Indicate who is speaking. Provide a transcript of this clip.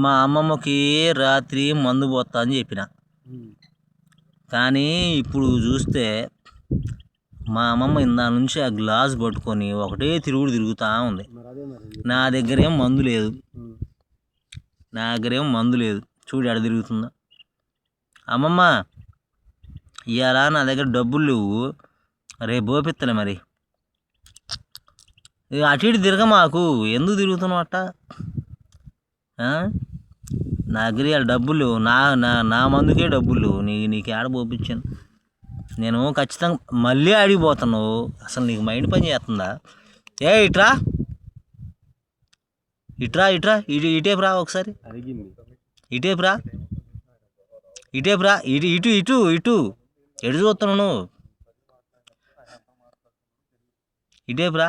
Speaker 1: మా అమ్మమ్మకి రాత్రి మందు పోస్తా అని చెప్పిన, కానీ ఇప్పుడు చూస్తే మా అమ్మమ్మ ఇందా నుంచి ఆ గ్లాస్ పట్టుకొని ఒకటే తిరుగుతూ ఉంది. నా దగ్గరేం మందు లేదు, చూడు ఎడ తిరుగుతుందో. అమ్మమ్మ, ఇవాళ నా దగ్గర డబ్బులు లేవు, రేపు పోపిత్తలే. మరి అటు ఇటు తిరగమాకు, ఎందుకు తిరుగుతున్నావు అట్ట? నా దగ్గర ఇవాళ డబ్బులు లేవు, నా మందుకే డబ్బులు లేవు. నీకు ఏడ పోపించాను నేను? ఖచ్చితంగా మళ్ళీ అడిగిపోతున్నావు. అసలు నీకు మైండ్ పని చేస్తుందా? ఇట్రా ఇట్రా ఇట్రా ఇటేపు రా ఒకసారి, ఇటేపు రా ఇటు ఇటు ఇటు ఇటు ఎడు చూస్తున్నావు నువ్వు? ఇటేపు రా.